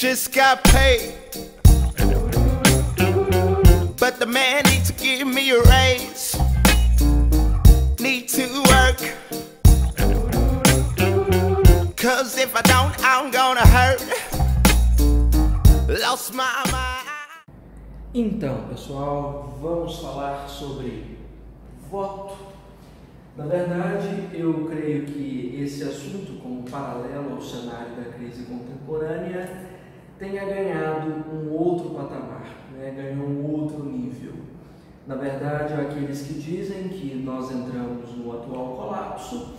just got paid, but the man needs to give me a raise. Need to work, cause if I don't, I'm gonna hurt. Lost my mind. Então, pessoal, vamos falar sobre voto. Na verdade, eu creio que esse assunto, como paralelo ao cenário da crise contemporânea, tenha ganhado um outro patamar, né? Ganhou um outro nível. Na verdade, há aqueles que dizem que nós entramos no atual colapso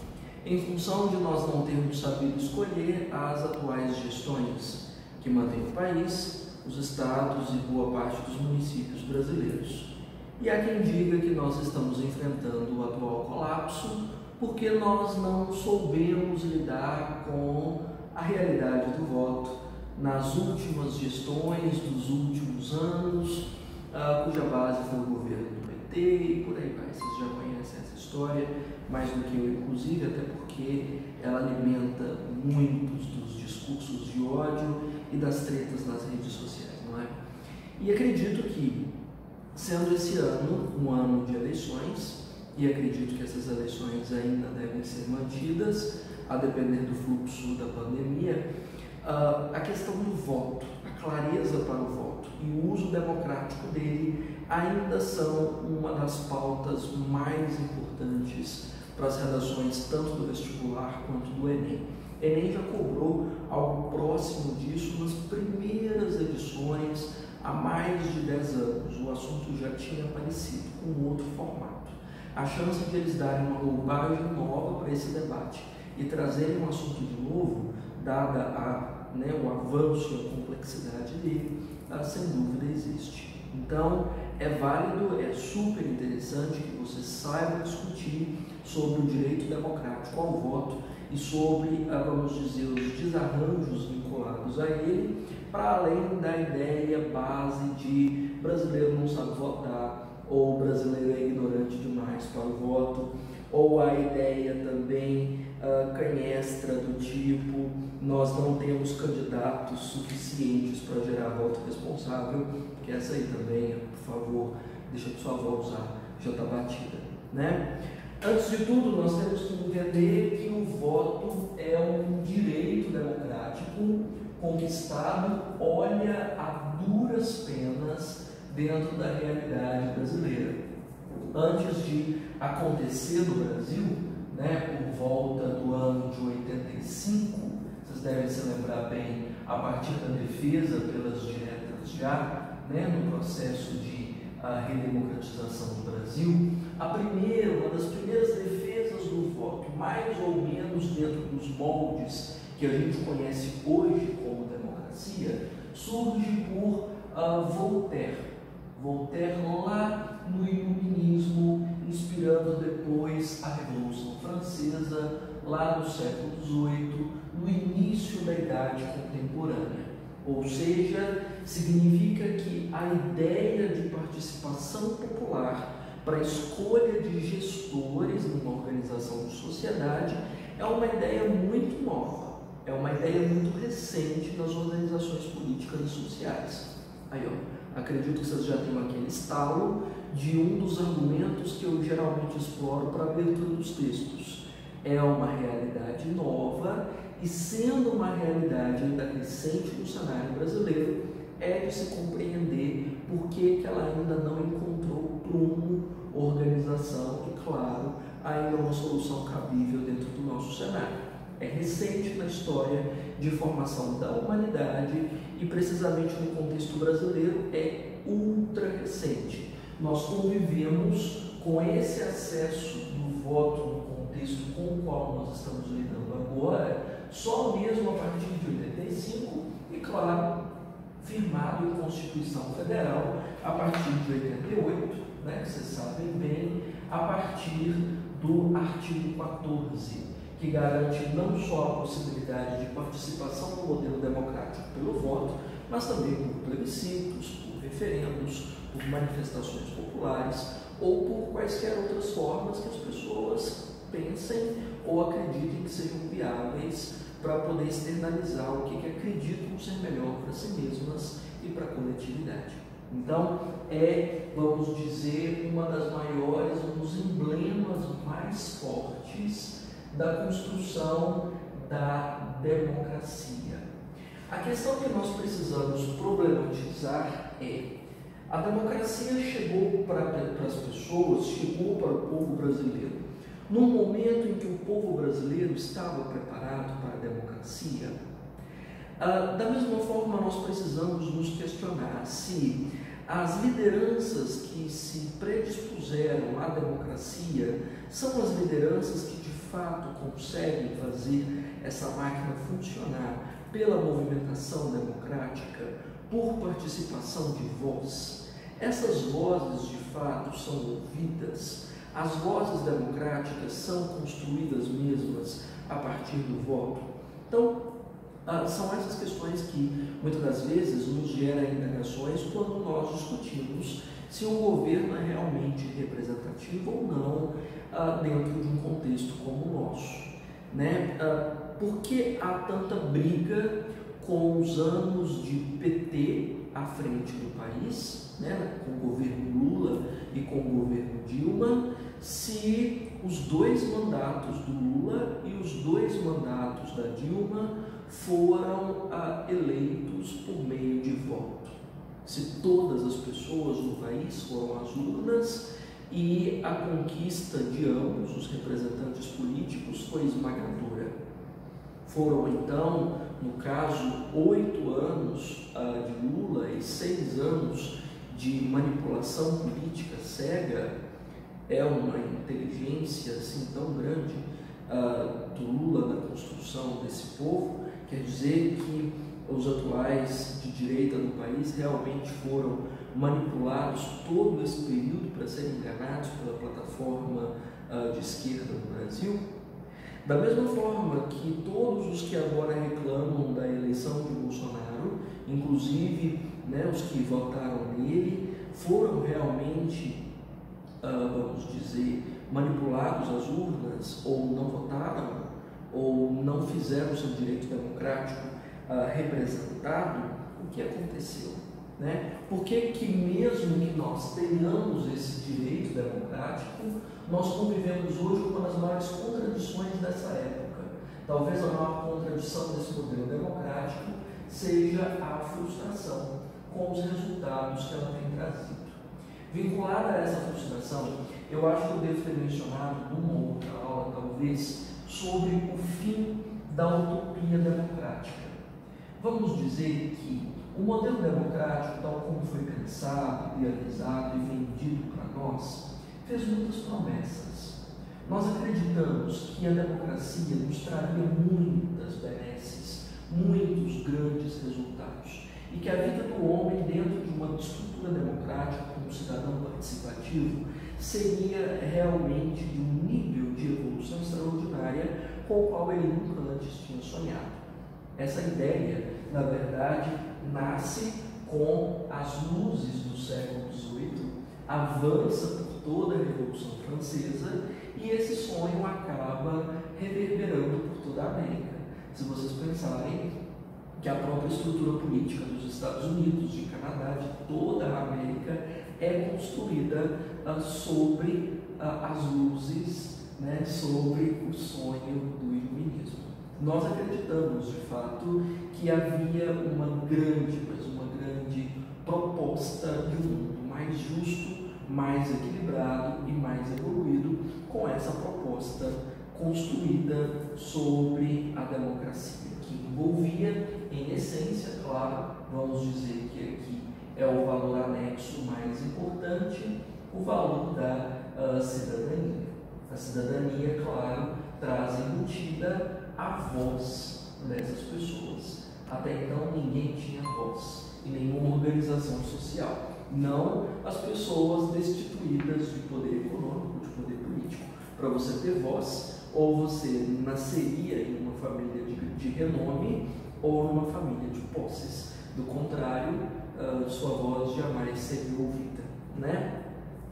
em função de nós não termos sabido escolher as atuais gestões que mantêm o país, os estados e boa parte dos municípios brasileiros. E há quem diga que nós estamos enfrentando o atual colapso porque nós não soubemos lidar com a realidade do voto nas últimas gestões dos últimos anos, cuja base foi o governo do PT e por aí vai. Vocês já conhecem essa história mais do que eu, inclusive, até porque ela alimenta muitos dos discursos de ódio e das tretas nas redes sociais, não é? E acredito que, sendo esse ano um ano de eleições, e acredito que essas eleições ainda devem ser mantidas, a depender do fluxo da pandemia, a questão do voto, a clareza para o voto e o uso democrático dele ainda são uma das pautas mais importantes para as redações tanto do vestibular quanto do Enem. Enem já cobrou algo próximo disso nas primeiras edições há mais de 10 anos. O assunto já tinha aparecido com outro formato. A chance de eles darem uma roupagem nova para esse debate e trazerem um assunto de novo, dada o avanço e a complexidade dele, sem dúvida existe. Então, é válido, é super interessante que você saiba discutir sobre o direito democrático ao voto e sobre, vamos dizer, os desarranjos vinculados a ele, para além da ideia base de brasileiro não sabe votar, ou brasileiro é ignorante demais para o voto, ou a ideia também canhestra do tipo nós não temos candidatos suficientes para gerar voto responsável, que essa aí também, por favor, deixa a sua avó usar, já está batida, né? Antes de tudo, nós temos que entender que o voto é um direito democrático conquistado, olha, a duras penas dentro da realidade brasileira. Antes de acontecer no Brasil, por volta do ano de 85, vocês devem se lembrar bem, a partir da defesa pelas diretas já, no processo de redemocratização do Brasil, uma das primeiras defesas do voto, mais ou menos dentro dos moldes que a gente conhece hoje como democracia, surge por Voltaire. Voltaire lá no Iluminismo, inspirando depois a Revolução Francesa, lá no século XVIII, no início da Idade Contemporânea. Ou seja, significa que a ideia de participação popular para a escolha de gestores numa organização de sociedade é uma ideia muito nova, é uma ideia muito recente nas organizações políticas e sociais. Aí, acredito que vocês já tenham aquele estalo de um dos argumentos que eu geralmente exploro para a abertura dos textos. É uma realidade nova e, sendo uma realidade ainda recente no cenário brasileiro, é de se compreender por que ela ainda não encontrou prumo, organização e, claro, ainda uma solução cabível dentro do nosso cenário. É recente na história de formação da humanidade e, precisamente no contexto brasileiro, é ultra recente. Nós convivemos com esse acesso do voto no contexto com o qual nós estamos lidando agora, só mesmo a partir de 85 e, claro, firmado em Constituição Federal a partir de 88, vocês sabem bem, a partir do artigo 14, que garante não só a possibilidade de participação no modelo democrático pelo voto, mas também por plebiscitos, por referendos, por manifestações populares ou por quaisquer outras formas que as pessoas pensem ou acreditem que sejam viáveis para poder externalizar o que acreditam ser melhor para si mesmas e para a coletividade. Então, vamos dizer, uma das maiores, um dos emblemas mais fortes da construção da democracia. A questão que nós precisamos problematizar a democracia chegou para as pessoas, chegou para o povo brasileiro, num momento em que o povo brasileiro estava preparado para a democracia. Da mesma forma, nós precisamos nos questionar se as lideranças que se predispuseram à democracia são as lideranças que de fato conseguem fazer essa máquina funcionar pela movimentação democrática, por participação de voz. Essas vozes de fato são ouvidas, as vozes democráticas são construídas mesmas a partir do voto. Então, são essas questões que muitas das vezes nos geram indagações quando nós discutimos se um governo é realmente representativo ou não dentro de um contexto como o nosso, né? Por que há tanta briga com os anos de PT à frente do país, né? Com o governo Lula e com o governo Dilma, se os dois mandatos do Lula e os dois mandatos da Dilma foram eleitos por meio de voto? Se todas as pessoas no país foram às urnas e a conquista de ambos os representantes políticos foi esmagadora. Foram então, no caso, 8 anos de Lula e 6 anos de manipulação política cega. É uma inteligência assim tão grande do Lula na construção desse povo. Quer dizer que os atuais de direita do país realmente foram manipulados todo esse período para serem enganados pela plataforma de esquerda no Brasil? Da mesma forma que todos os que agora reclamam da eleição de Bolsonaro, inclusive os que votaram nele, foram realmente, vamos dizer, manipulados às urnas, ou não votaram, ou não fizeram o seu direito democrático representado, o que aconteceu? Por que mesmo que nós tenhamos esse direito democrático, nós convivemos hoje com uma das maiores contradições dessa época? Talvez a maior contradição desse modelo democrático seja a frustração com os resultados que ela tem trazido. Vinculada a essa frustração, eu acho que eu devo ter mencionado numa outra aula, talvez, sobre o fim da utopia democrática. Vamos dizer que o modelo democrático, tal como foi pensado, idealizado e vendido para nós, fez muitas promessas. Nós acreditamos que a democracia nos traria muitas benesses, muitos grandes resultados, e que a vida do homem dentro de uma estrutura democrática, como cidadão participativo, seria realmente de um nível de evolução extraordinária com o qual ele nunca antes tinha sonhado. Essa ideia, na verdade, nasce com as luzes do século XVIII, avança por toda a Revolução Francesa e esse sonho acaba reverberando por toda a América. Se vocês pensarem que a própria estrutura política dos Estados Unidos, de Canadá, de toda a América, é construída sobre as luzes, sobre o sonho do iluminismo. Nós acreditamos, de fato, que havia uma grande proposta de um mundo mais justo, mais equilibrado e mais evoluído, com essa proposta construída sobre a democracia, que envolvia, em essência, claro, vamos dizer que aqui é o valor anexo mais importante, o valor da cidadania. A cidadania, claro, traz embutida a voz dessas pessoas. Até então ninguém tinha voz em nenhuma organização social, não as pessoas destituídas de poder econômico, de poder político. Para você ter voz, ou você nasceria em uma família de renome ou numa família de posses. Do contrário, sua voz jamais seria ouvida,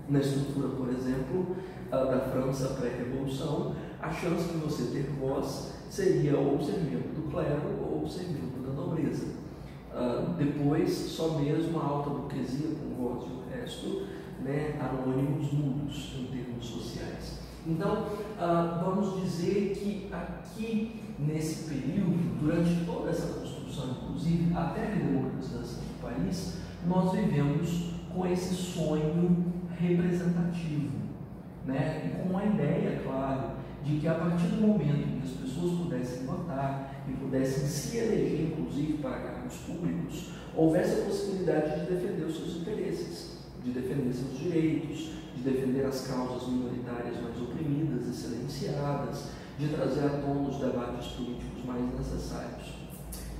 Na estrutura, por exemplo, da França pré-revolução, a chance de você ter voz seria ou ser membro do clero ou ser membro da nobreza. Depois, só mesmo a alta burguesia, com votos e o resto, né, anônimos mudos em termos sociais. Então, vamos dizer que aqui, nesse período, durante toda essa construção, inclusive até a democratização do país, nós vivemos com esse sonho representativo, né? E com a ideia, claro, de que a partir do momento em que as pessoas pudessem votar e pudessem se eleger, inclusive para cargos públicos, houvesse a possibilidade de defender os seus interesses, de defender seus direitos, de defender as causas minoritárias mais oprimidas e silenciadas, de trazer à tona os debates políticos mais necessários.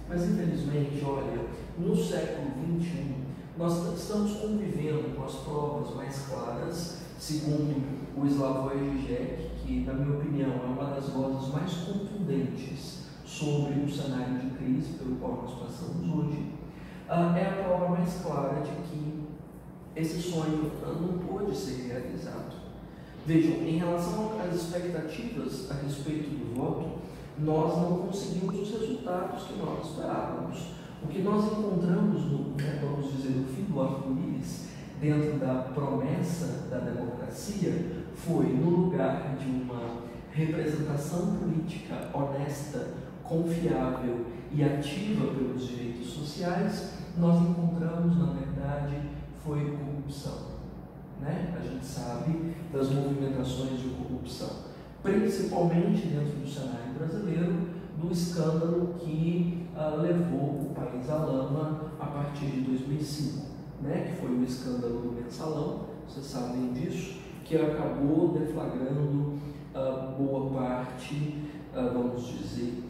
Mas, infelizmente, olha, no século XXI, nós estamos convivendo com as provas mais claras, segundo o Slavoj Žižek, que, na minha opinião, é uma das vozes mais contundentes sobre o cenário de crise pelo qual nós passamos hoje, é a prova mais clara de que esse sonho não pôde ser realizado. Vejam, em relação às expectativas a respeito do voto, nós não conseguimos os resultados que nós esperávamos. O que nós encontramos, vamos dizer, no fim do arco-íris, dentro da promessa da democracia, foi, no lugar de uma representação política honesta, confiável e ativa pelos direitos sociais, nós encontramos, na verdade, foi corrupção. Né? A gente sabe das movimentações de corrupção, principalmente dentro do cenário brasileiro, do escândalo que levou o país à lama a partir de 2005, né? Que foi o escândalo do mensalão, vocês sabem disso, que acabou deflagrando boa parte, vamos dizer,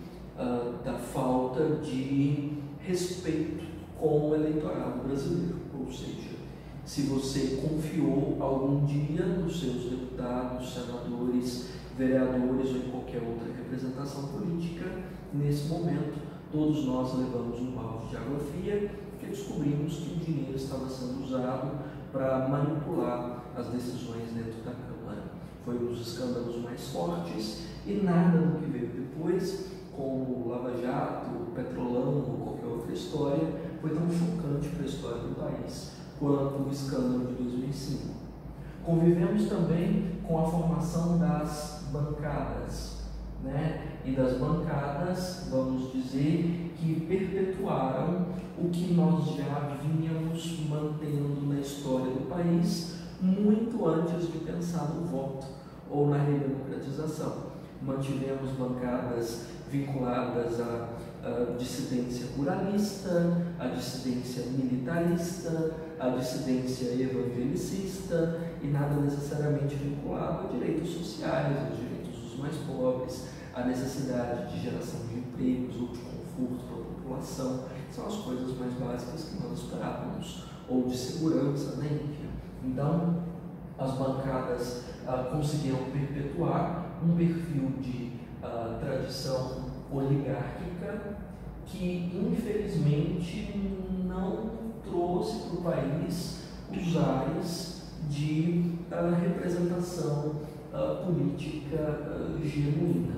da falta de respeito com o eleitorado brasileiro. Ou seja, se você confiou algum dia nos seus deputados, senadores, vereadores ou em qualquer outra representação política, nesse momento todos nós levamos um balde de água fria, porque descobrimos que o dinheiro estava sendo usado para manipular as decisões dentro da Câmara. Foi um dos escândalos mais fortes e nada do que veio depois, como Lava Jato, Petrolão ou qualquer outra história, foi tão chocante para a história do país quanto o escândalo de 2005. Convivemos também com a formação das bancadas, né? E das bancadas, vamos dizer, que perpetuaram o que nós já vínhamos mantendo na história do país muito antes de pensar no voto ou na redemocratização. Mantivemos bancadas vinculadas à dissidência ruralista, à dissidência militarista, à dissidência evangelicista e nada necessariamente vinculado a direitos sociais, aos direitos dos mais pobres, à necessidade de geração de empregos ou de conforto para a população. São as coisas mais básicas que nós esperávamos, ou de segurança, né? Então, as bancadas conseguiram perpetuar um perfil de tradição oligárquica que, infelizmente, não trouxe para o país os ares de representação política genuína,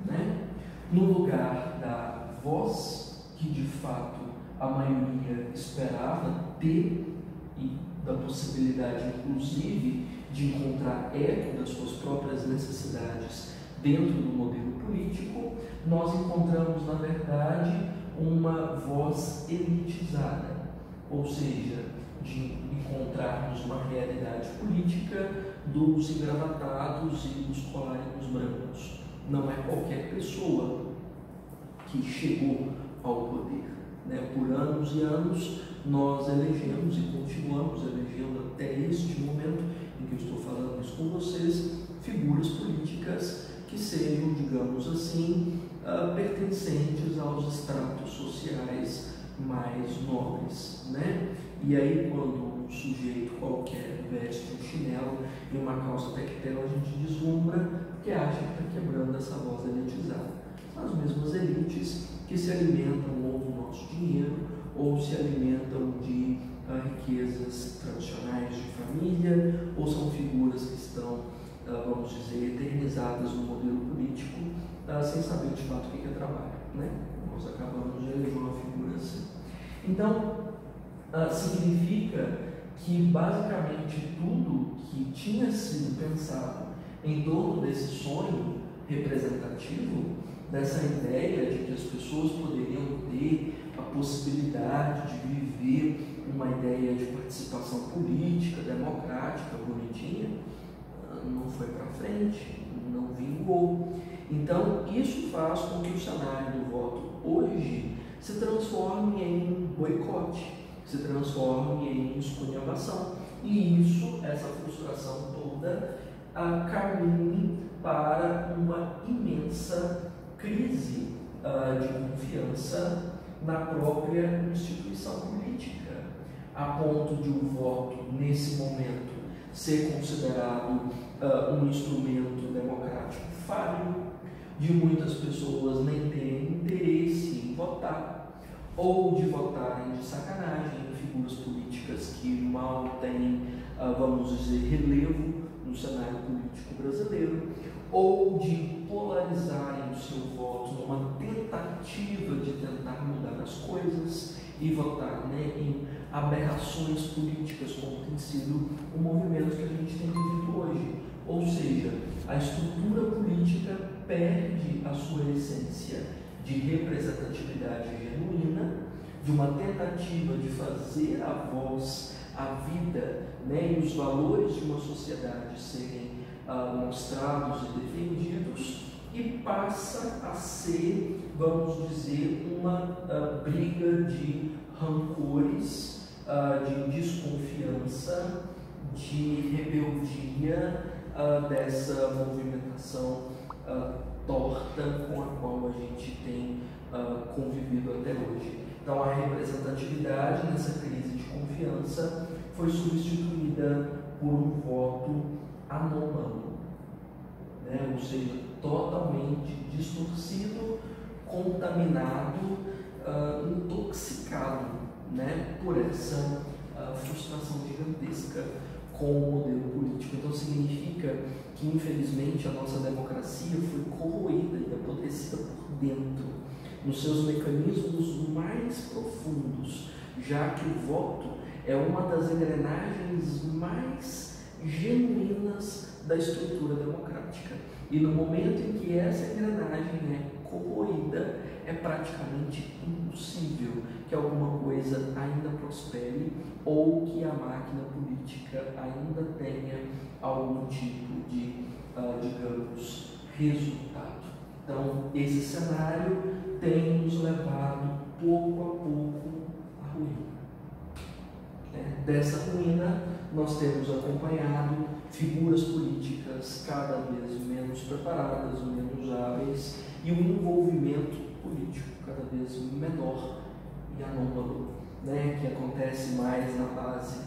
né? No lugar da voz que, de fato, a maioria esperava ter e da possibilidade, inclusive, de encontrar eco das suas próprias necessidades dentro do modelo político, nós encontramos, na verdade, uma voz elitizada, ou seja, de encontrarmos uma realidade política dos engravatados e dos colarinhos brancos. Não é qualquer pessoa que chegou ao poder, né? Por anos e anos nós elegemos e continuamos elegendo até este momento em que eu estou falando isso com vocês, figuras políticas que sejam, digamos assim, pertencentes aos estratos sociais mais nobres, né? E aí, quando um sujeito qualquer veste um chinelo e uma calça tectel, a gente deslumbra porque acha que está quebrando essa voz elitizada. São as mesmas elites que se alimentam ou do nosso dinheiro ou se alimentam de riquezas tradicionais de família, ou são figuras que estão, vamos dizer, eternizadas no modelo político sem saber de fato o que é trabalho, né? Nós acabamos de eleger uma figura assim. Então, significa que basicamente tudo que tinha sido pensado em torno desse sonho representativo, dessa ideia de que as pessoas poderiam ter a possibilidade de viver uma ideia de participação política, democrática, bonitinha, não foi para frente, não vingou. Então, isso faz com que o cenário do voto hoje se transforme em boicote, se transforme em esculhambação. E isso, essa frustração toda, caminhe para uma imensa crise de confiança na própria instituição política, a ponto de o voto, nesse momento, ser considerado um instrumento democrático falho, de muitas pessoas nem terem interesse em votar, ou de votarem de sacanagem em figuras políticas que mal têm, vamos dizer, relevo no cenário político brasileiro, ou de polarizarem o seu voto numa tentativa de tentar mudar as coisas e votar, em aberrações políticas, como tem sido o movimento que a gente tem vivido hoje. Ou seja, a estrutura política perde a sua essência de representatividade genuína, de uma tentativa de fazer a voz, a vida, e os valores de uma sociedade serem mostrados e defendidos, e passa a ser, vamos dizer, uma briga de rancores, de desconfiança, de rebeldia dessa movimentação torta com a qual a gente tem convivido até hoje. Então, a representatividade nessa crise de confiança foi substituída por um voto anômalo, ou seja, totalmente distorcido, contaminado, intoxicado, por essa frustração gigantesca com o modelo político. Então significa que, infelizmente, a nossa democracia foi corroída e apodrecida por dentro, nos seus mecanismos mais profundos, já que o voto é uma das engrenagens mais genuínas da estrutura democrática. E no momento em que essa engrenagem é corroída, é praticamente impossível que alguma coisa ainda prospere ou que a máquina política ainda tenha algum tipo de, digamos, resultado. Então, esse cenário tem nos levado pouco a pouco à ruína. Dessa ruína, nós temos acompanhado figuras políticas cada vez menos preparadas, menos hábeis, e um envolvimento político cada vez menor e anômalo, que acontece mais na base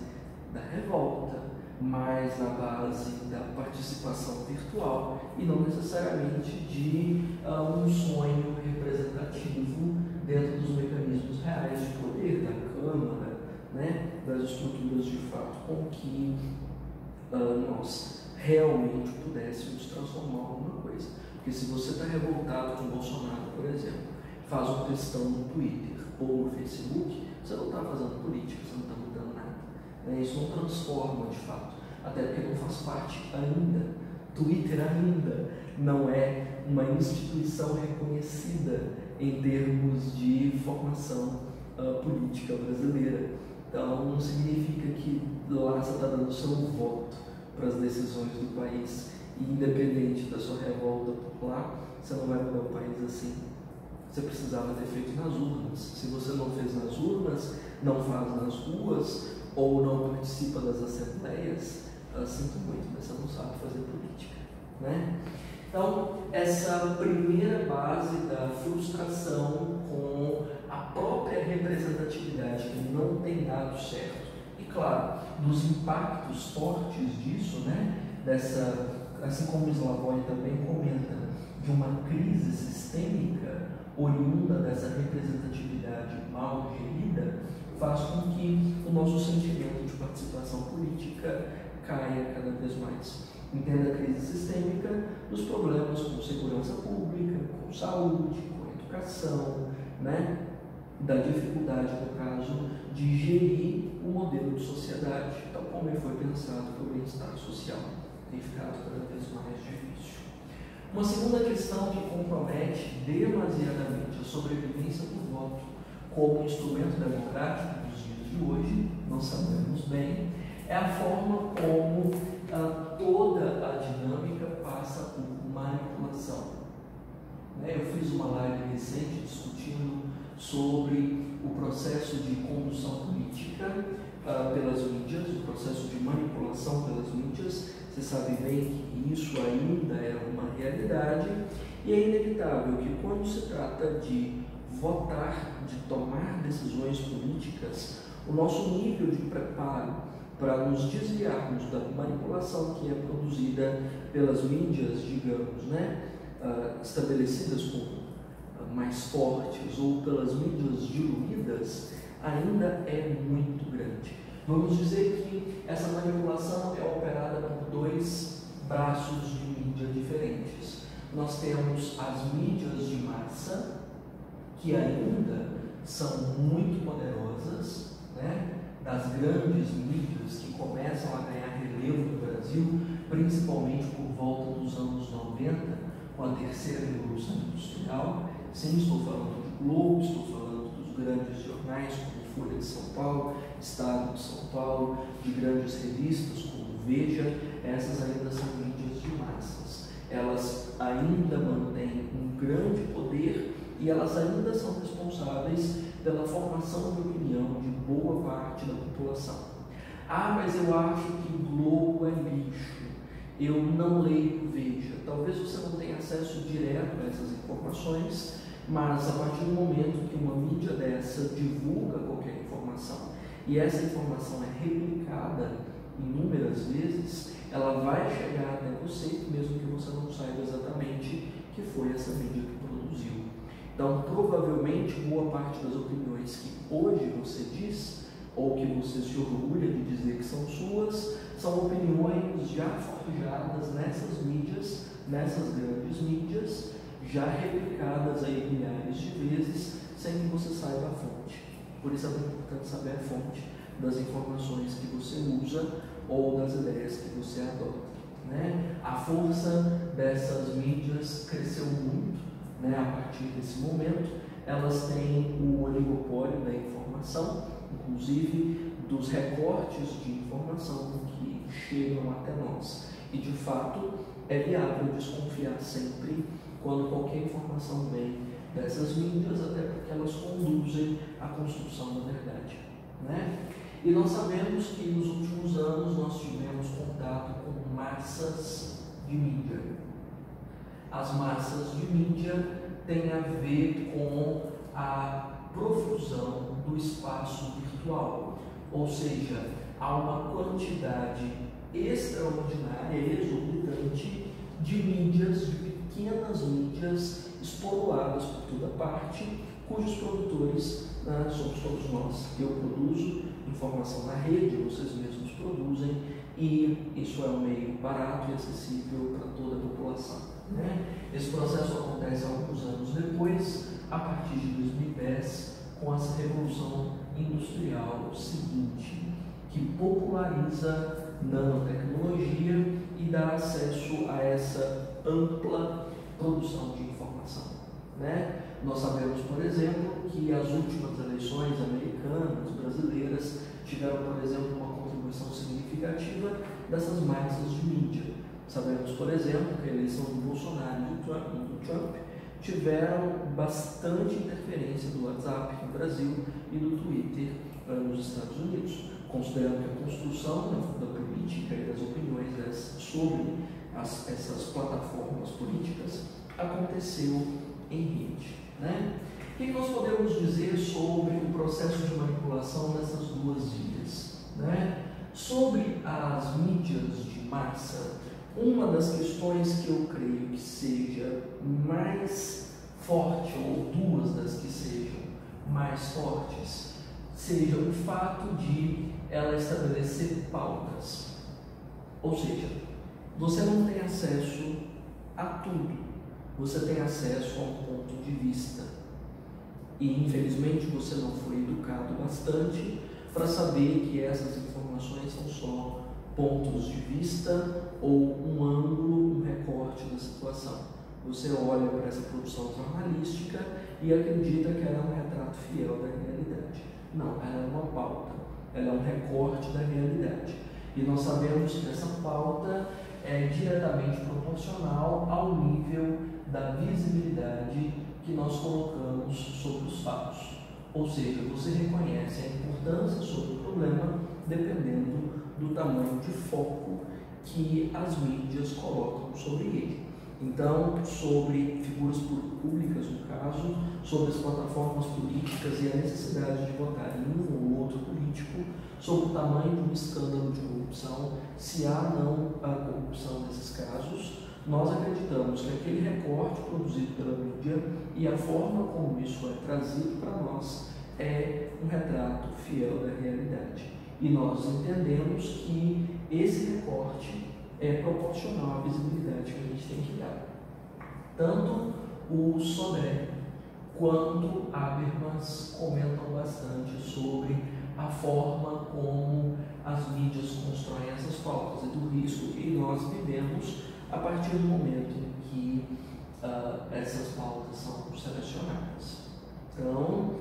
da revolta, mais na base da participação virtual e não necessariamente de um sonho representativo dentro dos mecanismos reais de poder da Câmara, das estruturas de fato com que nós realmente pudéssemos transformar alguma coisa. Porque se você está revoltado com o Bolsonaro, por exemplo, faz um textão no Twitter ou no Facebook, você não está fazendo política, você não está mudando nada. Isso não transforma de fato, até porque não faz parte ainda. Twitter ainda não é uma instituição reconhecida em termos de formação política brasileira. Então não significa que lá você está dando o seu voto para as decisões do país, e independente da sua revolta por lá, você não vai mudar o país assim. Você precisava ter feito nas urnas. Se você não fez nas urnas, não faz nas ruas ou não participa das assembleias, sinto muito, mas você não sabe fazer política, Então, essa primeira base da frustração com a própria representatividade que não tem dado certo, e claro, dos impactos fortes disso, assim como o Slavoj também comenta, de uma crise sistêmica oriunda dessa representatividade mal gerida, faz com que o nosso sentimento de participação política caia cada vez mais. Entenda a crise sistêmica dos problemas com segurança pública, com saúde, com educação, né? Da dificuldade, no caso, de gerir o modelo de sociedade, tal como ele foi pensado para o bem-estar social. Tem ficado cada vez mais difícil. Uma segunda questão que compromete demasiadamente a sobrevivência do voto como instrumento democrático nos dias de hoje, nós sabemos bem, é a forma como toda a dinâmica passa por manipulação. Eu fiz uma live recente discutindo sobre o processo de condução política pelas mídias, o processo de manipulação pelas mídias. Você sabe bem que isso ainda é uma realidade e é inevitável que quando se trata de votar, de tomar decisões políticas, o nosso nível de preparo para nos desviarmos da manipulação que é produzida pelas mídias, digamos, estabelecidas como mais fortes ou pelas mídias diluídas, ainda é muito grande. Vamos dizer que essa manipulação é operada por dois braços de mídia diferentes. Nós temos as mídias de massa, que ainda são muito poderosas, das grandes mídias que começam a ganhar relevo no Brasil, principalmente por volta dos anos 90, com a terceira revolução industrial. Sim, estou falando do Globo, estou falando dos grandes jornais como Folha de São Paulo, Estado de São Paulo, de grandes revistas como Veja. Essas ainda são mídias de massas. Elas ainda mantêm um grande poder e elas ainda são responsáveis pela formação de opinião de boa parte da população. Mas eu acho que o Globo é lixo, eu não leio Veja. Talvez você não tenha acesso direto a essas informações, mas a partir do momento que uma mídia dessa divulga qualquer informação e essa informação é replicada inúmeras vezes, ela vai chegar até você, mesmo que você não saiba exatamente que foi essa mídia que produziu. Então, provavelmente, boa parte das opiniões que hoje você diz, ou que você se orgulha de dizer que são suas, são opiniões já forjadas nessas mídias, nessas grandes mídias, já replicadas aí milhares de vezes, sem que você saiba a fonte. Por isso é muito importante saber a fonte das informações que você usa ou das ideias que você adota. A força dessas mídias cresceu muito, a partir desse momento. Elas têm o oligopólio da informação, inclusive dos recortes de informação que chegam até nós. E de fato é viável desconfiar sempre quando qualquer informação vem dessas mídias, até porque elas conduzem à construção da verdade. E nós sabemos que nos últimos anos nós tivemos contato com massas de mídia. As massas de mídia têm a ver com a profusão do espaço virtual, ou seja, há uma quantidade extraordinária, exorbitante de mídias, de pequenas mídias espolvoadas por toda parte, cujos produtores somos todos nós. Eu produzo informação na rede, vocês mesmos produzem, e isso é um meio barato e acessível para toda a população. Esse processo acontece alguns anos depois, a partir de 2010, com essa revolução industrial seguinte, que populariza nanotecnologia e dá acesso a essa ampla produção de informação. Nós sabemos, por exemplo, que as últimas eleições americanas, brasileiras, tiveram, por exemplo, uma contribuição significativa dessas massas de mídia. Sabemos, por exemplo, que a eleição do Bolsonaro e do Trump tiveram bastante interferência do WhatsApp no Brasil e do Twitter nos Estados Unidos, considerando que a construção da política e das opiniões sobre essas plataformas políticas aconteceu em rede. O que nós podemos dizer sobre o processo de manipulação dessas duas vias? Sobre as mídias de massa, uma das questões que eu creio que seja mais forte, ou duas das que sejam mais fortes, seja o fato de ela estabelecer pautas. Ou seja, Você não tem acesso a tudo, você tem acesso a um ponto de vista. E infelizmente você não foi educado bastante para saber que essas informações são só pontos de vista ou um ângulo, um recorte da situação. Você olha para essa produção jornalística e acredita que ela é um retrato fiel da realidade. Não, ela é uma pauta, ela é um recorte da realidade. E nós sabemos que essa pauta é diretamente proporcional ao nível da visibilidade que nós colocamos sobre os fatos. Ou seja, você reconhece a importância sobre o problema dependendo do tamanho de foco que as mídias colocam sobre ele. Então, sobre figuras públicas, no caso, sobre as plataformas políticas e a necessidade de votar em um ou outro político, sobre o tamanho de um escândalo de corrupção, se há não a corrupção nesses casos, nós acreditamos que aquele recorte produzido pela mídia e a forma como isso é trazido para nós é um retrato fiel da realidade. E nós entendemos que esse recorte é proporcional à visibilidade que a gente tem que dar. Tanto o Sodré quanto Habermas comentam bastante sobre a forma como as mídias constroem essas pautas e do risco que nós vivemos a partir do momento em que essas pautas são selecionadas. Então,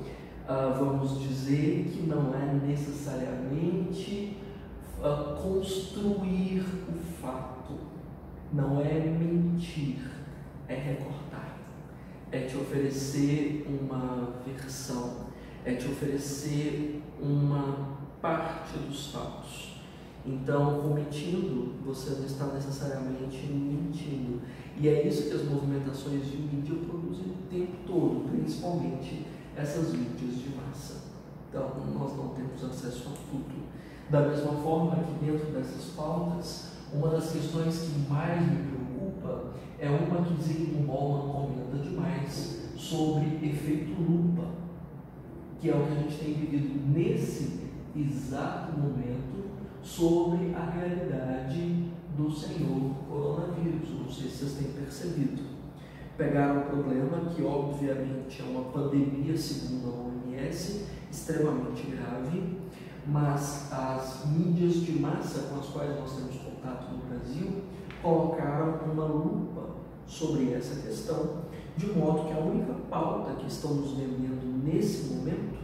vamos dizer que não é necessariamente construir o fato, não é mentir, é recortar, é te oferecer uma versão, é te oferecer uma parte dos fatos. Então, omitindo, você não está necessariamente mentindo. E é isso que as movimentações de mídia produzem o tempo todo, principalmente essas mídias de massa. Então, nós não temos acesso a tudo. Da mesma forma que dentro dessas pautas, uma das questões que mais me preocupa é uma que Zygmunt Bauman comenta demais sobre efeito lupa, que é o que a gente tem vivido nesse exato momento sobre a realidade do senhor coronavírus. Não sei se vocês têm percebido. Pegaram um problema que obviamente é uma pandemia, segundo a OMS, extremamente grave, mas as mídias de massa com as quais nós temos contato no Brasil colocaram uma lupa sobre essa questão, de modo que a única pauta que estão nos vendendo nesse momento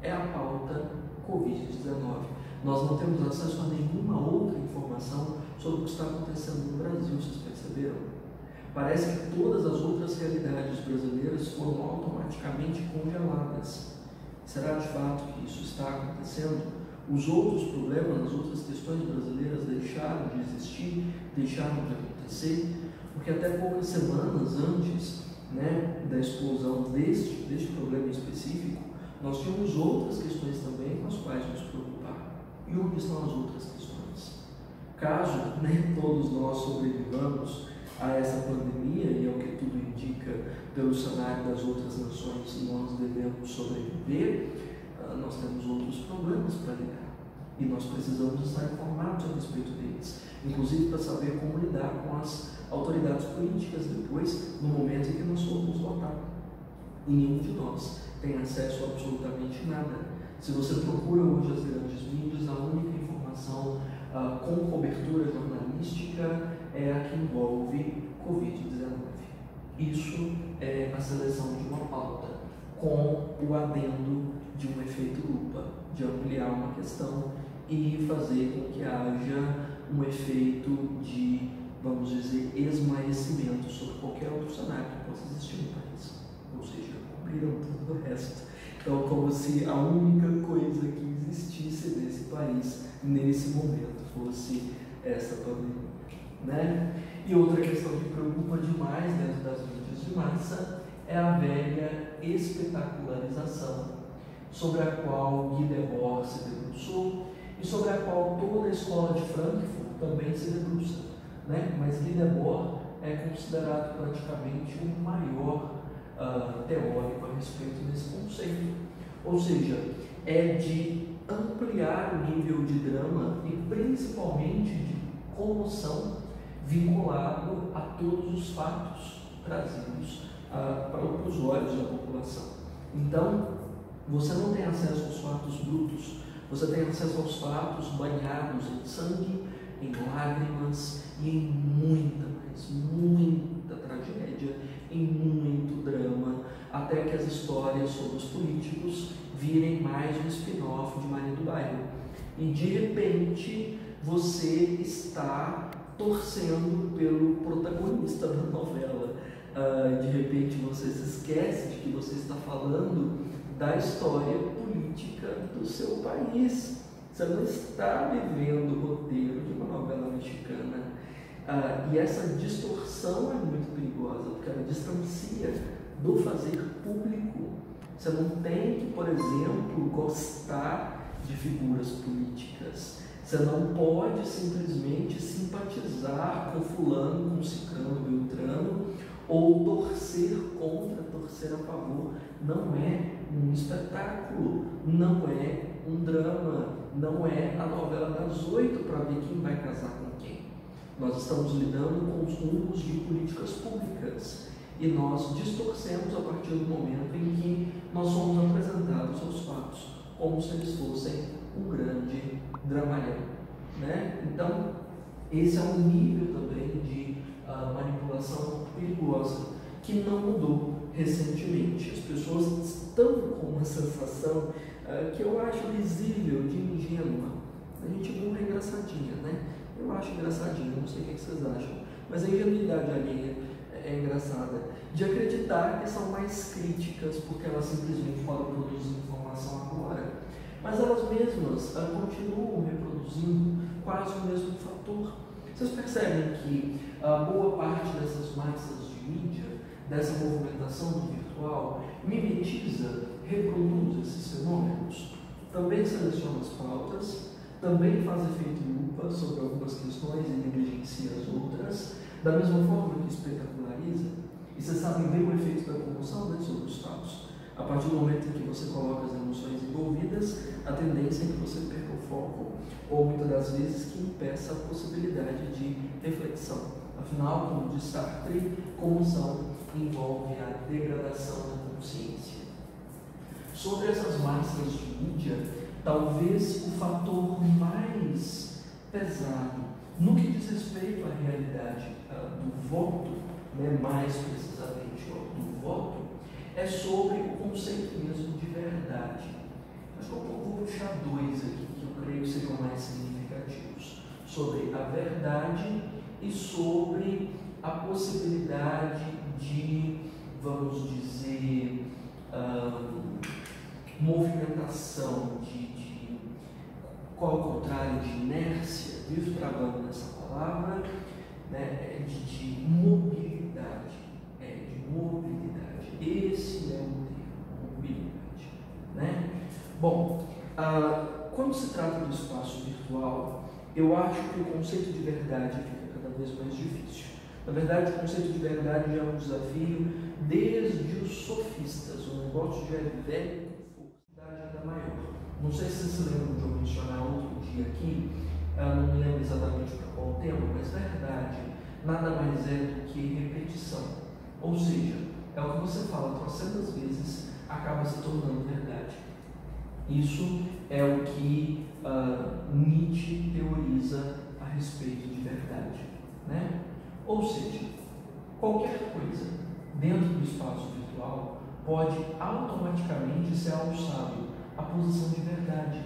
é a pauta Covid-19. Nós não temos acesso a nenhuma outra informação sobre o que está acontecendo no Brasil, vocês perceberam? Parece que todas as outras realidades brasileiras foram automaticamente congeladas. Será de fato que isso está acontecendo? Os outros problemas, as outras questões brasileiras deixaram de existir, deixaram de acontecer, porque até poucas semanas antes, da explosão deste problema específico, nós tínhamos outras questões também com as quais nos preocupar. E onde estão as outras questões? Caso todos nós sobrevivamos a essa pandemia, e ao que tudo indica pelo cenário das outras nações, nós devemos sobreviver, nós temos outros problemas para lidar. E nós precisamos estar informados a respeito deles, inclusive para saber como lidar com as autoridades políticas depois, no momento em que nós formos votar. E nenhum de nós tem acesso a absolutamente nada. Se você procura hoje as grandes mídias, a única informação com cobertura jornalística é a que envolve Covid-19. Isso é a seleção de uma pauta, com o adendo de um efeito lupa, de ampliar uma questão e fazer com que haja um efeito de, vamos dizer, esmaecimento sobre qualquer outro cenário que possa existir no país. Ou seja, cobriram todo o resto. Então, como se a única coisa que existisse nesse país, nesse momento, fosse essa pandemia, E outra questão que preocupa demais dentro das mídias de massa é a velha espetacularização, sobre a qual Guy Debord se debruçou e sobre a qual toda a escola de Frankfurt também se debruça, Mas Guy Debord é considerado praticamente o maior teórico a respeito desse conceito. Ou seja, é de ampliar o nível de drama e principalmente de comoção vinculado a todos os fatos trazidos para os olhos da população. Então, você não tem acesso aos fatos brutos, você tem acesso aos fatos banhados em sangue, em lágrimas e em muita, mas muita tragédia, em muito drama, até que as histórias sobre os políticos virem mais um spin-off de Maria do Bairro. E de repente você está torcendo pelo protagonista da novela. De repente você se esquece de que você está falando da história política do seu país. Você não está vivendo o roteiro de uma novela mexicana. E essa distorção é muito perigosa, porque ela distancia do fazer público. Você não tem que, por exemplo, gostar de figuras políticas. Você não pode simplesmente simpatizar com fulano, com ciclano, beltrano, ou torcer contra, torcer a favor. Não é um espetáculo, não é um drama, não é a novela das 8 para ver quem vai casar com quem. Nós estamos lidando com os rumos de políticas públicas e nós distorcemos a partir do momento em que nós somos apresentados aos fatos como se eles fossem um grande dramalhão, né? Então, esse é um nível também de manipulação perigosa que não mudou recentemente. As pessoas estão com uma sensação que eu acho risível, de ingênua. A gente burra é engraçadinha, né? Eu acho engraçadinha, não sei o que vocês acham, mas a ingenuidade alheia é engraçada, de acreditar que são mais críticas porque elas simplesmente podem produzir informação agora, mas elas mesmas continuam reproduzindo quase o mesmo fator. Vocês percebem que boa parte dessas massas de mídia, dessa movimentação do virtual, mimetiza, reproduz esses fenômenos, também seleciona as pautas, também faz efeito lupa sobre algumas questões e negligencia as outras, da mesma forma que espetaculariza. E vocês sabem bem o efeito da comoção, né, sobre os fatos. A partir do momento em que você coloca as emoções envolvidas, a tendência é que você perca o foco, ou muitas das vezes que impeça a possibilidade de reflexão. Afinal, como diz Sartre, comoção envolve a degradação da consciência. Sobre essas massas de mídia, talvez o fator mais pesado no que diz respeito à realidade do voto, né, mais precisamente do voto, é sobre o conceito mesmo de verdade. Acho que eu vou puxar dois aqui que eu creio que sejam mais significativos: sobre a verdade e sobre a possibilidade de, vamos dizer, movimentação, qual é o contrário de inércia, vivo trabalhando nessa palavra, né, de mobilidade. De mobilidade. Esse é o termo, mobilidade. Né? Bom, quando se trata do espaço virtual, eu acho que o conceito de verdade fica cada vez mais difícil. Na verdade, o conceito de verdade já é um desafio desde os sofistas. O negócio já é velho com força ainda maior. Não sei se vocês se lembram de eu mencionar outro dia aqui, não me lembro exatamente para qual tema, mas verdade nada mais é do que repetição. Ou seja, é o que você fala trocentas vezes, acaba se tornando verdade. Isso é o que Nietzsche teoriza a respeito de verdade. Né? Ou seja, qualquer coisa dentro do espaço virtual pode automaticamente ser alçado à posição de verdade.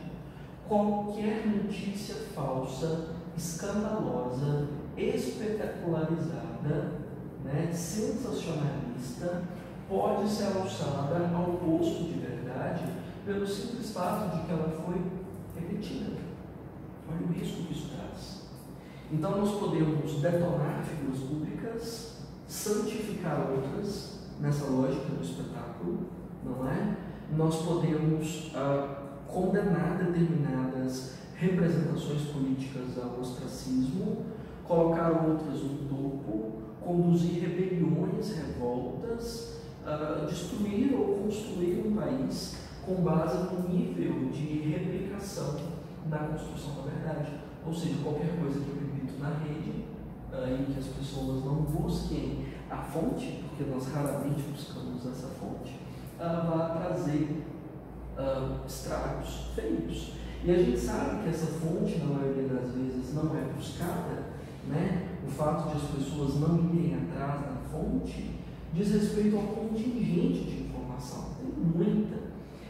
Qualquer notícia falsa, escandalosa, espetacularizada, né, sensacionalista, pode ser alçada ao posto de verdade pelo simples fato de que ela foi repetida. Olha o risco que isso traz. Então nós podemos detonar figuras públicas, santificar outras, nessa lógica do espetáculo, não é? Nós podemos condenar determinadas representações políticas ao ostracismo, colocar outras no topo, conduzir rebeliões, revoltas, destruir ou construir um país com base no nível de replicação na construção da verdade. Ou seja, qualquer coisa que eu repito na rede em que as pessoas não busquem a fonte, porque nós raramente buscamos essa fonte, ela vai trazer estragos feios. E a gente sabe que essa fonte, na maioria das vezes, não é buscada, né? O fato de as pessoas não irem atrás da fonte diz respeito ao contingente de informação. Tem muita.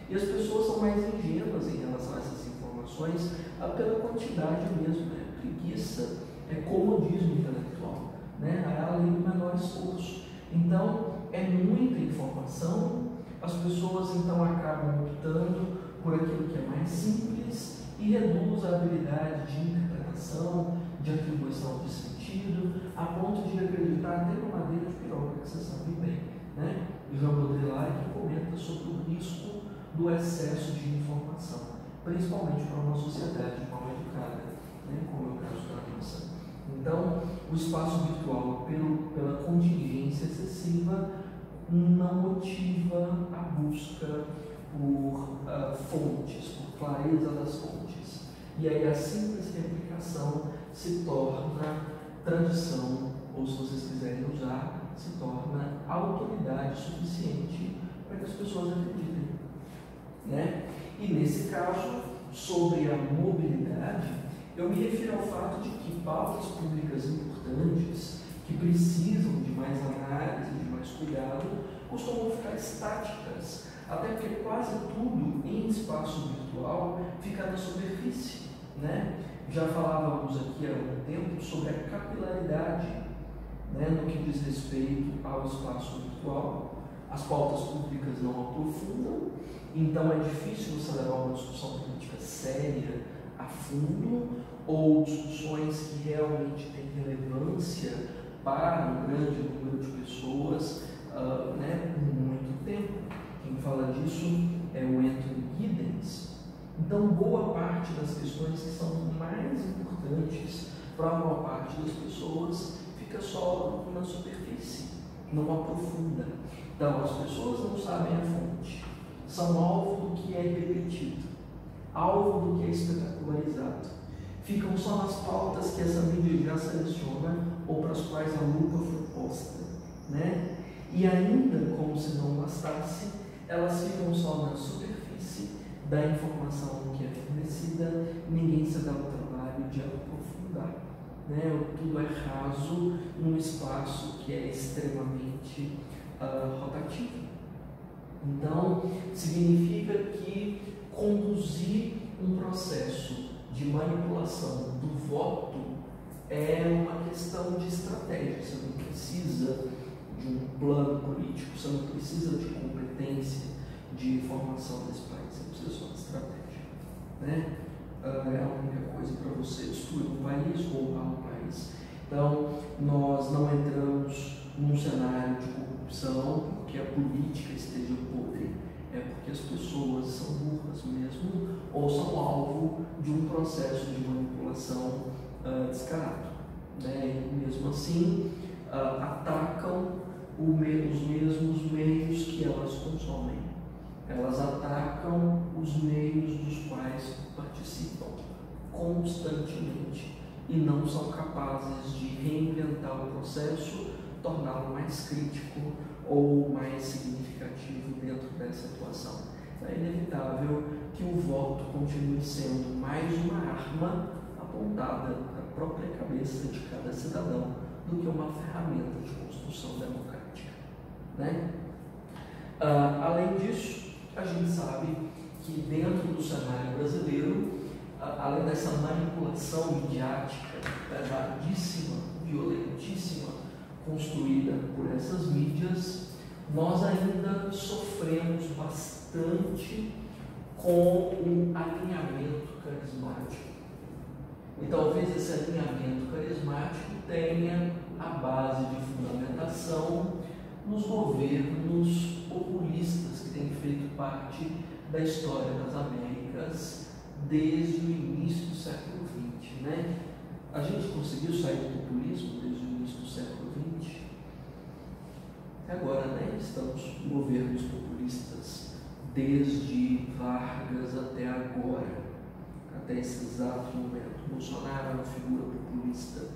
E as pessoas são mais ingênuas em relação a essas informações pela quantidade mesmo, né? Preguiça, comodismo intelectual, né? A lei do menor esforço. Então, é muita informação, as pessoas então acabam optando por aquilo que é mais simples e reduz a habilidade de interpretação, de atribuição de sentido, a ponto de acreditar até numa madeira de piroca, que você sabe bem, né? Jean Baudrillard, que comenta sobre o risco do excesso de informação, principalmente para uma sociedade mal educada, né? Como é o caso da nossa. Então, o espaço virtual, pela contingência excessiva, não motiva a busca por fontes, por clareza das fontes. E aí a simples replicação se torna tradição, ou se vocês quiserem usar, se torna autoridade suficiente para que as pessoas acreditem, né? E nesse caso, sobre a mobilidade, eu me refiro ao fato de que pautas públicas importantes, que precisam de mais análise, de mais cuidado, costumam ficar estáticas, até porque quase tudo em espaço virtual fica na superfície, né? Já falávamos aqui há algum tempo sobre a capilaridade, né, no que diz respeito ao espaço virtual. As pautas públicas não aprofundam, então é difícil você levar uma discussão política séria a fundo, ou discussões que realmente têm relevância para um grande número de pessoas, né, por muito tempo. Quem fala disso é o Anthony Giddens. Então, boa parte das questões que são mais importantes para a maior parte das pessoas fica só na superfície, não aprofunda. Então, as pessoas não sabem a fonte, são alvo do que é repetido, alvo do que é espetacularizado, ficam só nas pautas que essa mídia já seleciona ou para as quais a lupa foi posta, né? E ainda, como se não bastasse, elas ficam só na superfície da informação que é fornecida, ninguém se dá o trabalho de aprofundar, né? Tudo é raso num espaço que é extremamente rotativo. Então, significa que conduzir um processo de manipulação do voto é uma questão de estratégia. Você não precisa de um plano político, você não precisa de competência de informação desse país, você precisa só de estratégia, né? É a única coisa para você destruir um país, roubar um país. Então, nós não entramos num cenário de corrupção porque a política esteja podre, é porque as pessoas são burras mesmo ou são alvo de um processo de manipulação descarado, né? E mesmo assim atacam os mesmos meios que elas consomem. Elas atacam os meios dos quais participam constantemente e não são capazes de reinventar o processo, torná-lo mais crítico ou mais significativo dentro dessa atuação. É inevitável que o voto continue sendo mais uma arma apontada para a própria cabeça de cada cidadão do que uma ferramenta de construção democrática, né? Além disso, a gente sabe que dentro do cenário brasileiro, além dessa manipulação midiática pesadíssima, violentíssima, construída por essas mídias, nós ainda sofremos bastante com um alinhamento carismático. E talvez esse alinhamento carismático tenha a base de fundamentação nos governos populistas que têm feito parte da história das Américas desde o início do século XX, né? A gente conseguiu sair do populismo desde o início do século XX. Agora, né, estamos em governos populistas desde Vargas até agora, até esse exato momento. Bolsonaro é uma figura populista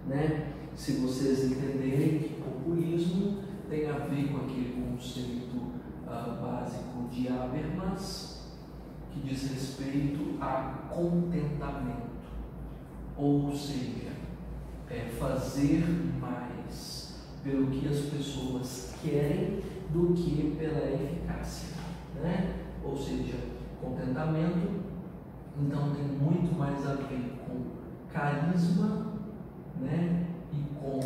né? Se vocês entenderem que populismo tem a ver com aquele conceito básico de Habermas, que diz respeito a contentamento, ou seja, fazer mais pelo que as pessoas querem do que pela eficácia, né? Ou seja, contentamento, então, tem muito mais a ver com carisma, né? E com,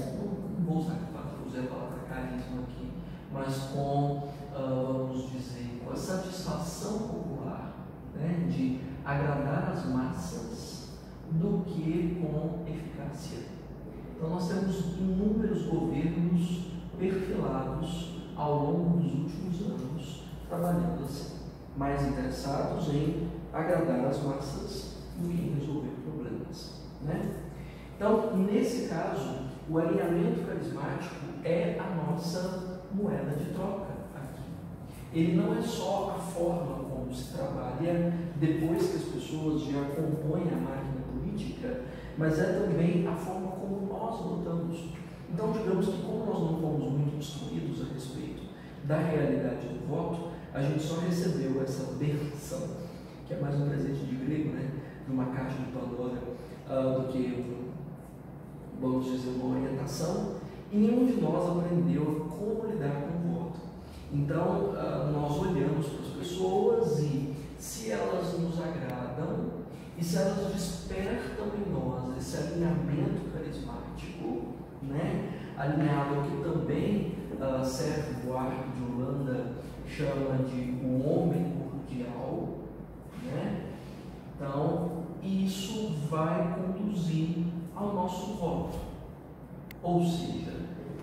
não vou usar a palavra carisma aqui, mas com, vamos dizer, com a satisfação popular, né? De agradar as massas do que com eficácia. Então, nós temos inúmeros governos perfilados ao longo dos últimos anos, trabalhando assim, mais interessados em agradar as massas do que em resolver problemas, né? Então, nesse caso, o alinhamento carismático é a nossa moeda de troca aqui. Ele não é só a forma como se trabalha depois que as pessoas já compõem a máquina política, mas é também a forma como nós votamos. Então, digamos que como nós não fomos muito instruídos a respeito da realidade do voto, a gente só recebeu essa benção, que é mais um presente de grego, né, de uma caixa de Pandora, do que, vamos dizer, uma orientação, e nenhum de nós aprendeu como lidar com o voto. Então, nós olhamos para as pessoas e, se elas nos agradam, e se elas despertam em nós esse alinhamento carismático, né, alinhado ao que também Sérgio Buarque de Holanda chama de o homem cordial, né? Então, isso vai conduzir ao nosso voto. Ou seja,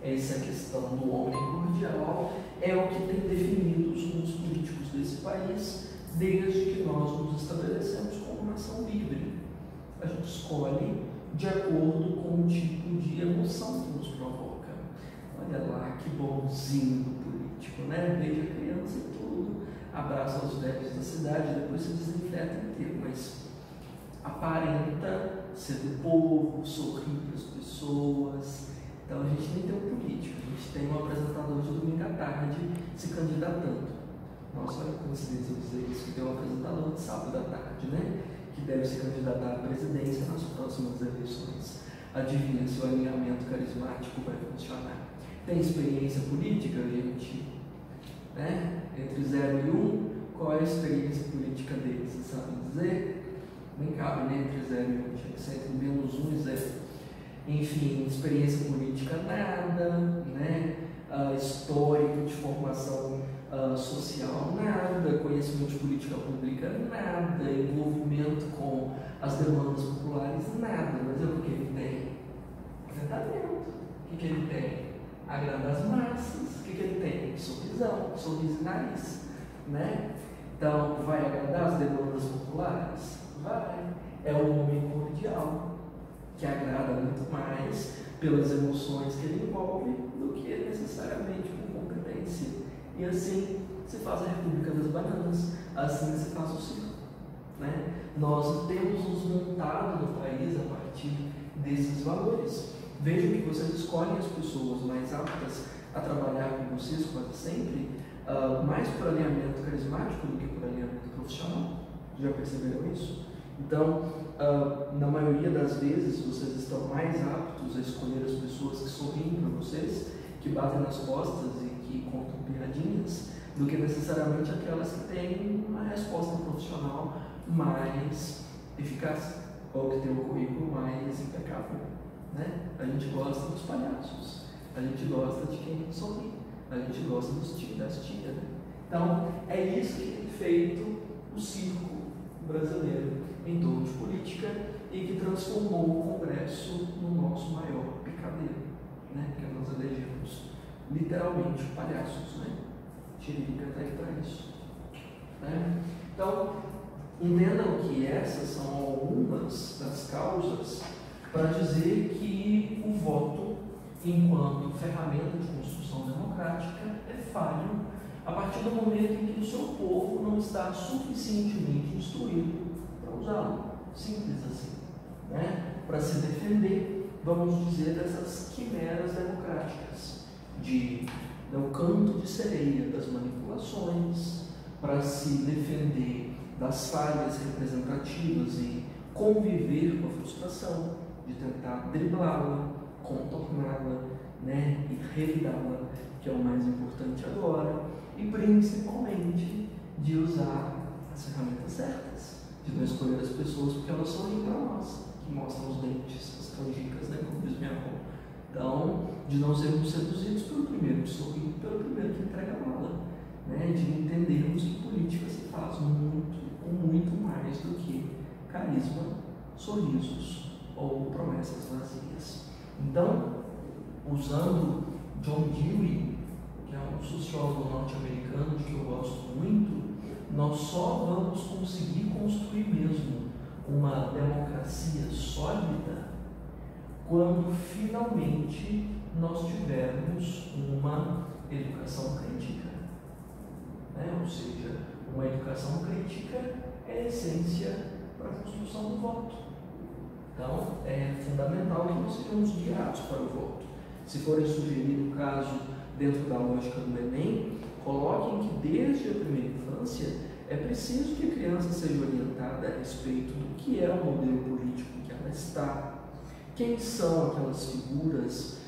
essa questão do homem cordial é o que tem definido os rumos políticos desse país desde que nós nos estabelecemos como nação livre. A gente escolhe de acordo com o tipo de emoção que nos provoca. Olha lá que bonzinho do político, né? Beija a criança e tudo, abraça os velhos da cidade, depois se desinfeta inteiro, mas aparenta ser do povo, sorrir para as pessoas. Então a gente nem tem um político, a gente tem um apresentador de domingo à tarde se candidatando. Nossa, olha que coincidência eu dizer isso, que tem um apresentador de sábado à tarde, né? Que deve se candidatar à presidência nas próximas eleições. Adivinha se o alinhamento carismático vai funcionar? Tem experiência política, gente? Né? Entre 0 e 1, qual é a experiência política deles? Vocês sabem dizer? Nem cabe, né? Entre 0 e 1, tinha que ser entre -1 e 0. Enfim, experiência política nada, né? Histórico de formação social nada, conhecimento de política pública nada, envolvimento com as demandas populares nada. Mas o que ele tem? Contentamento. O que ele tem? Agradar as massas. O que ele tem? Sorrisão, sorriso e nariz, né? Então, vai agradar as demandas populares? Vai. É um homem cordial, que agrada muito mais pelas emoções que ele envolve do que necessariamente com competência. E assim se faz a República das Bananas, assim se faz o circo, né? Nós temos nos montado no país a partir desses valores. Vejam que vocês escolhem as pessoas mais aptas a trabalhar com vocês quase sempre, mais por alinhamento carismático do que por alinhamento profissional. Já perceberam isso? Então, na maioria das vezes, vocês estão mais aptos a escolher as pessoas que sorriem para vocês, que batem nas costas e que contam piadinhas, do que necessariamente aquelas que têm uma resposta profissional mais eficaz, ou que tem um currículo mais impecável, né? A gente gosta dos palhaços, a gente gosta de quem sorri, a gente gosta das tias, né? Então, é isso que tem feito o circo brasileiro em torno de política e que transformou o Congresso no nosso maior picadeiro, né? Que nós elegemos literalmente palhaços, né? Tiririca está aí para isso, né? Então, entendam que essas são algumas das causas para dizer que o voto, enquanto ferramenta de construção democrática, é falho a partir do momento em que o seu povo não está suficientemente instruído para usá-lo. Simples assim, né? Para se defender vamos dizer, dessas quimeras democráticas, do canto de sereia das manipulações, para se defender das falhas representativas e conviver com a frustração, de tentar driblá-la, contorná-la, né, e revidá-la, que é o mais importante agora, e principalmente de usar as ferramentas certas, de não escolher as pessoas porque elas sorriem para nós, que mostram os dentes, as canjicas, né, como diz minha avó. Então, de não sermos seduzidos pelo primeiro que sorri, pelo primeiro que entrega a bala, né, de entendermos que política se faz muito mais do que carisma, sorrisos ou promessas vazias. Então, usando John Dewey, que é um sociólogo norte-americano de que eu gosto muito, nós só vamos conseguir construir mesmo uma democracia sólida quando finalmente nós tivermos uma educação crítica, né? Ou seja, uma educação crítica é a essência para a construção do voto. Então, é fundamental que nós sejamos guiados para o voto. Se forem sugerir, no caso, dentro da lógica do Enem, coloquem que desde a primeira infância é preciso que a criança seja orientada a respeito do que é o modelo político em que ela está, quem são aquelas figuras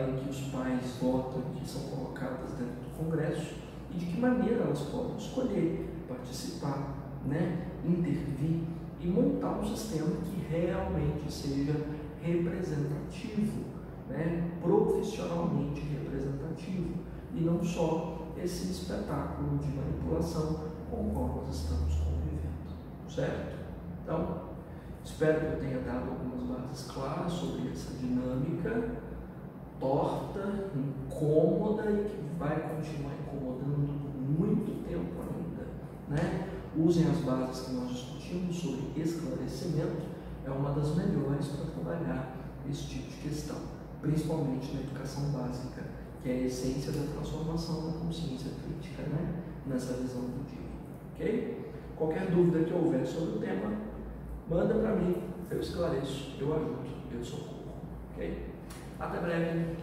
em que os pais votam, que são colocadas dentro do Congresso, e de que maneira elas podem escolher, participar, né, intervir e montar um sistema que realmente seja representativo, né, profissionalmente representativo, e não só esse espetáculo de manipulação com o qual nós estamos convivendo, certo? Então, espero que eu tenha dado algumas bases claras sobre essa dinâmica torta, incômoda e que vai continuar incomodando por muito tempo ainda, né? Usem as bases que nós discutimos sobre esclarecimento, é uma das melhores para trabalhar esse tipo de questão, principalmente na educação básica, que é a essência da transformação da consciência crítica, né? Nessa visão do dia, ok? Qualquer dúvida que houver sobre o tema, manda para mim, eu esclareço, eu ajudo, eu socorro, ok? Até breve.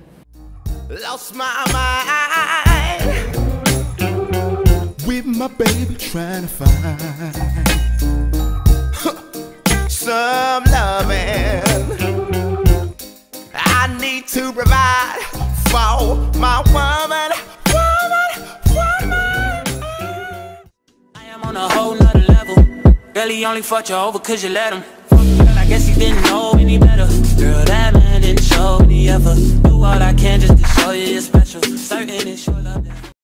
Lost my mind with my baby trying to find some loving. I need to provide for my woman. I am on a whole nother level. Girl, he only fucked you over cause you let him. Girl, I guess he didn't know any better. Girl, that man didn't show any ever. Do all I can just to show you you're special. Certain it's your love that